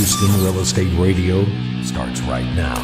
Houston Real Estate Radio starts right now.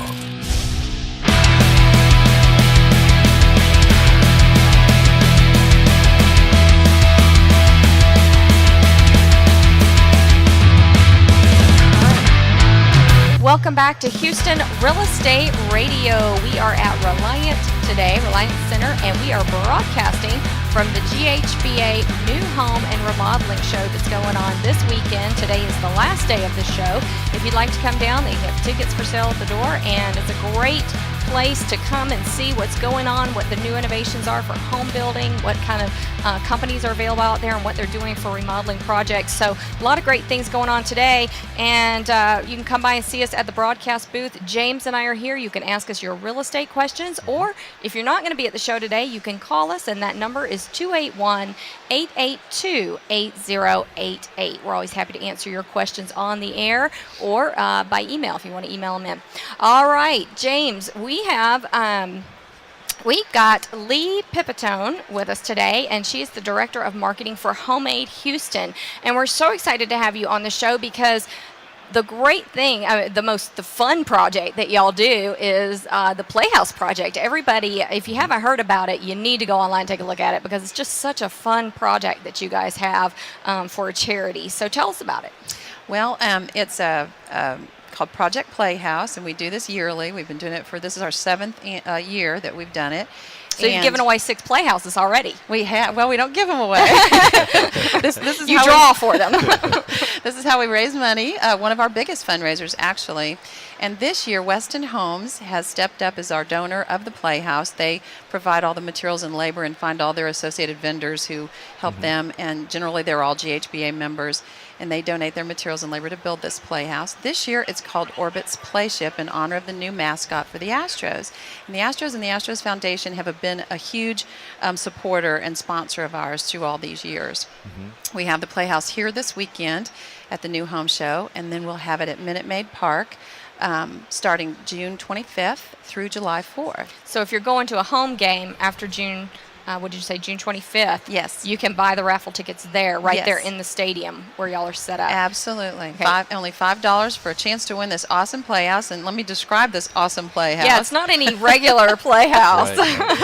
Welcome back to Houston Real Estate Radio. We are at Reliant today, Reliant Center, and we are broadcasting from the GHBA New Home and Remodeling Show that's going on this weekend. Today is the last day of the show. If you'd like to come down, they have tickets for sale at the door, and it's a great place to come and see what's going on, what the new innovations are for home building, what kind of companies are available out there, and what they're doing for remodeling projects. So a lot of great things going on today, and you can come by and see us at the broadcast booth. James and I are here. You can ask us your real estate questions, or if you're not going to be at the show today, you can call us, and that number is 281-882-8088. We're always happy to answer your questions on the air or by email if you want to email them in. All right, James, we have we got Lee Pipitone with us today, and she's the Director of Marketing for HomeAid Houston. And we're so excited to have you on the show because the great thing, the fun project that y'all do is the Playhouse project. Everybody, if you haven't heard about it, you need to go online and take a look at it because it's just such a fun project that you guys have for a charity. So tell us about it. Well, it's called Project Playhouse, and we do this yearly. We've been doing it this is our 7th year that we've done it. So you've given away 6 playhouses already. We have. Well, we don't give them away. this is you draw for them. This is how we raise money. One of our biggest fundraisers, actually. And this year, Weston Homes has stepped up as our donor of the Playhouse. They provide all the materials and labor and find all their associated vendors who help them. And generally, they're all GHBA members. And they donate their materials and labor to build this Playhouse. This year, it's called Orbit's Playship in honor of the new mascot for the Astros. And the Astros and the Astros Foundation have been a huge supporter and sponsor of ours through all these years. We have the Playhouse here this weekend at the New Home Show, and then we'll have it at Minute Maid Park starting June 25th through July 4th. So if you're going to a home game after June, what did you say, June 25th? Yes. You can buy the raffle tickets there, there in the stadium where y'all are set up. Absolutely. Okay. Only $5 for a chance to win this awesome Playhouse. And let me describe this awesome Playhouse. Yeah, it's not any regular Playhouse. Right.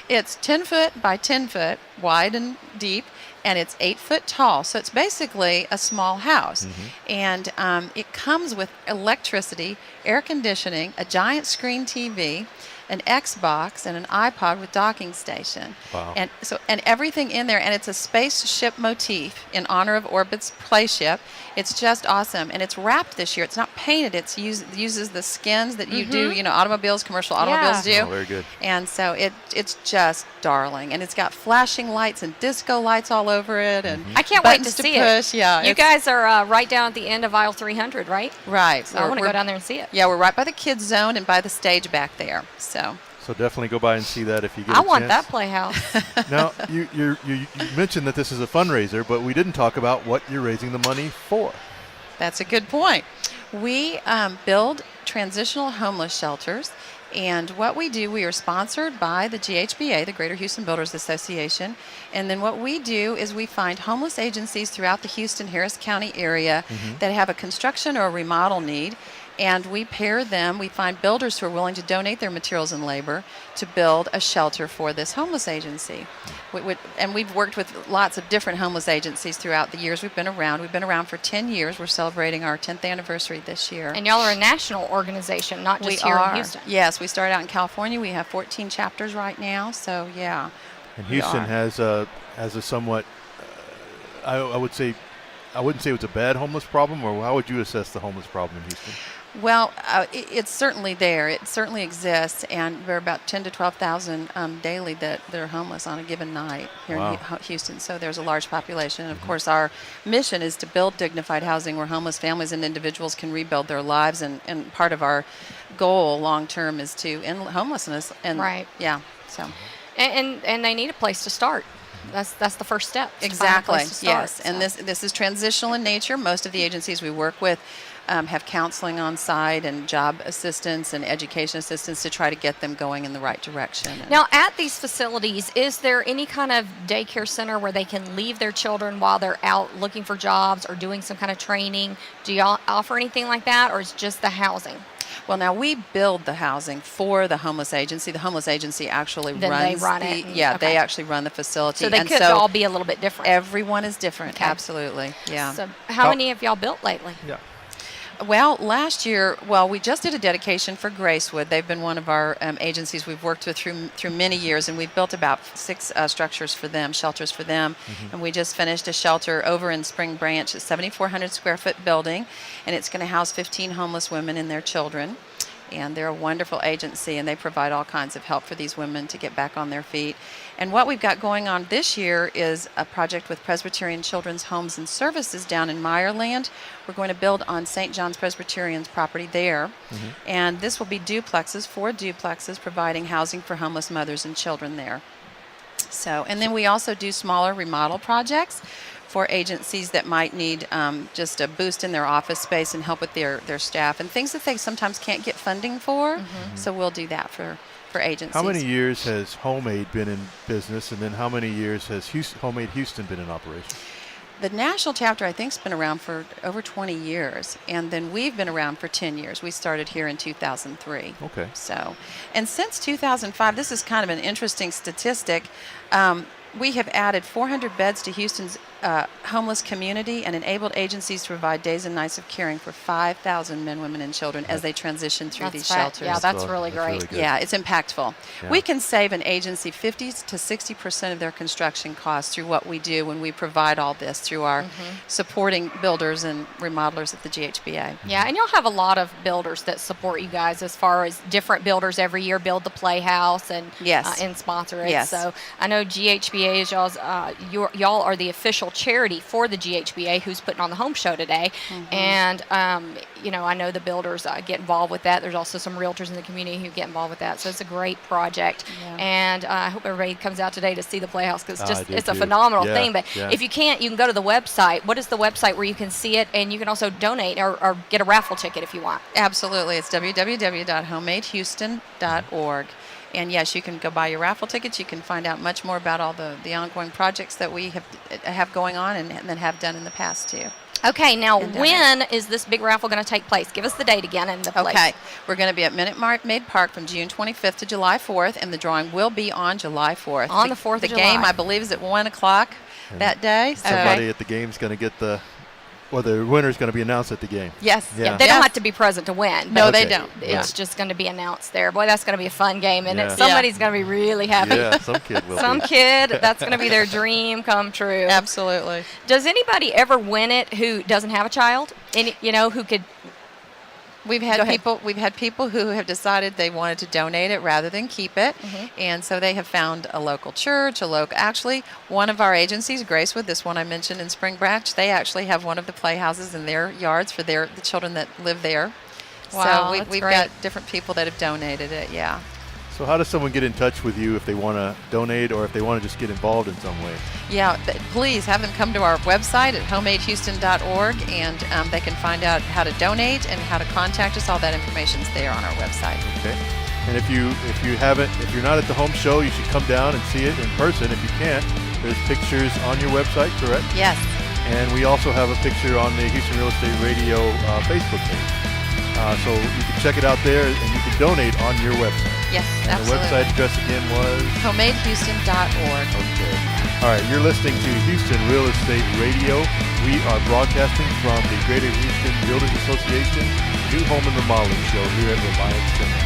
It's 10 foot by 10 foot wide and deep, and it's 8 foot tall. So it's basically a small house. And it comes with electricity, air conditioning, a giant screen TV, an Xbox, and an iPod with docking station. Wow. And everything in there, and it's a spaceship motif in honor of Orbit's Playship. It's just awesome, and it's wrapped this year. It's not painted. It uses the skins that you do, automobiles, commercial automobiles do. Oh, very good. And so it's just darling, and it's got flashing lights and disco lights all over it, and I can't wait to see push. it. Yeah, you guys are right down at the end of aisle 300, right? Right. So I want to go down there and see it. Yeah, we're right by the kids zone and by the stage back there. So definitely go by and see that if you get I a chance. want that Playhouse. Now, you mentioned that this is a fundraiser, but we didn't talk about what you're raising the money for. That's a good point. We build transitional homeless shelters, and what we do, we are sponsored by the GHBA, the Greater Houston Builders Association, and then what we do is we find homeless agencies throughout the Houston-Harris County area that have a construction or a remodel need, and we pair them. We find builders who are willing to donate their materials and labor to build a shelter for this homeless agency. And we've worked with lots of different homeless agencies throughout the years we've been around. We've been around for 10 years. We're celebrating our 10th anniversary this year. And y'all are a national organization, not just here in Houston. Yes, we started out in California. We have 14 chapters right now, so yeah. And Houston has a somewhat, I wouldn't say it's a bad homeless problem, or how would you assess the homeless problem in Houston? Well, it's certainly there. It certainly exists, and there are about 10 to 12,000 daily that are homeless on a given night here in Houston. So there's a large population. And of course, our mission is to build dignified housing where homeless families and individuals can rebuild their lives. And part of our goal long term is to end homelessness. And right. Yeah. So. And they need a place to start. That's the first step. Exactly. To start, yes. So. And this is transitional in nature. Most of the agencies we work with have counseling on site and job assistance and education assistance to try to get them going in the right direction. Now, at these facilities, is there any kind of daycare center where they can leave their children while they're out looking for jobs or doing some kind of training? Do y'all offer anything like that, or is it just the housing? Well, now we build the housing for the homeless agency. The homeless agency actually Then runs they run it. Yeah, Okay. they actually run the facility. So they and could all be a little bit different. Everyone is different. Okay. Absolutely. Yeah. So how many have y'all built lately? Yeah. Well, last year, we just did a dedication for Gracewood. They've been one of our agencies we've worked with through many years, and we've built about 6 structures for them, shelters for them. And we just finished a shelter over in Spring Branch, a 7,400 square foot building, and it's going to house 15 homeless women and their children. And they're a wonderful agency, and they provide all kinds of help for these women to get back on their feet. And what we've got going on this year is a project with Presbyterian Children's Homes and Services down in Meyerland. We're going to build on St. John's Presbyterian's property there. And this will be duplexes, 4 duplexes, providing housing for homeless mothers and children there. So, and then we also do smaller remodel projects for agencies that might need just a boost in their office space and help with their staff and things that they sometimes can't get funding for. So we'll do that for agencies. How many years has Homemade been in business, and then how many years has Homemade Houston been in operation? The national chapter, I think, has been around for over 20 years, and then we've been around for 10 years. We started here in 2003. Okay. So, and since 2005, this is kind of an interesting statistic. We have added 400 beds to Houston's homeless community and enabled agencies to provide days and nights of caring for 5,000 men, women, and children as they transition through these shelters. Yeah, that's really great. good. Yeah, it's impactful. Yeah. We can save an agency 50 to 60% of their construction costs through what we do when we provide all this through our supporting builders and remodelers at the GHBA. Yeah, and you'll have a lot of builders that support you guys as far as different builders every year build the Playhouse and Yes. and sponsor it. Yes. So I know GHBA is y'all's y'all are the official charity for the GHBA, who's putting on the home show today. And I know the builders get involved with that. There's also some realtors in the community who get involved with that. So it's a great project. Yeah. And I hope everybody comes out today to see the Playhouse, because I do it's a too. phenomenal Yeah, thing. But yeah. if you can't, you can go to the website. What is the website where you can see it, and you can also donate or get a raffle ticket if you want? Absolutely. It's www.homemadehouston.org. And yes, you can go buy your raffle tickets. You can find out much more about all the ongoing projects that we have going on and then have done in the past too. Okay, now And when is this big raffle going to take place? Give us the date again and the place. Okay, we're going to be at Minute Maid Park from June 25th to July 4th, and the drawing will be on July 4th. On the 4th of The July. game, I believe, is at 1 o'clock that day. So Somebody at the game's going to get the winner's going to be announced at the game. Yes. Yeah. They don't Yes. have to be present to win. No, but they Okay. don't. It's just going to be announced there. Boy, that's going to be a fun game, and Yeah. somebody's going to be really happy. Yeah, some kid will Some be. kid, that's going to be their dream come true. Absolutely. Does anybody ever win it who doesn't have a child? Who could? We've Go had ahead. people who have decided they wanted to donate it rather than keep it, and so they have found a local church, actually one of our agencies, Gracewood, this one I mentioned in Spring Branch, they actually have one of the playhouses in their yards for the children that live there. Wow, so that's we've great. got different people that have donated it. Yeah. So how does someone get in touch with you if they want to donate or if they want to just get involved in some way? Yeah, please have them come to our website at homemadehouston.org, and they can find out how to donate and how to contact us. All that information's there on our website. Okay. And if you're not at the home show, you should come down and see it in person. If you can't, there's pictures on your website, correct? Yes. And we also have a picture on the Houston Real Estate Radio Facebook page. So you can check it out there, and you can donate on your website. Yes, And the absolutely. website address again was? homemadehouston.org. Okay. All right, you're listening to Houston Real Estate Radio. We are broadcasting from the Greater Houston Realtors Association New Home and Remodeling Show here at Reliant Center.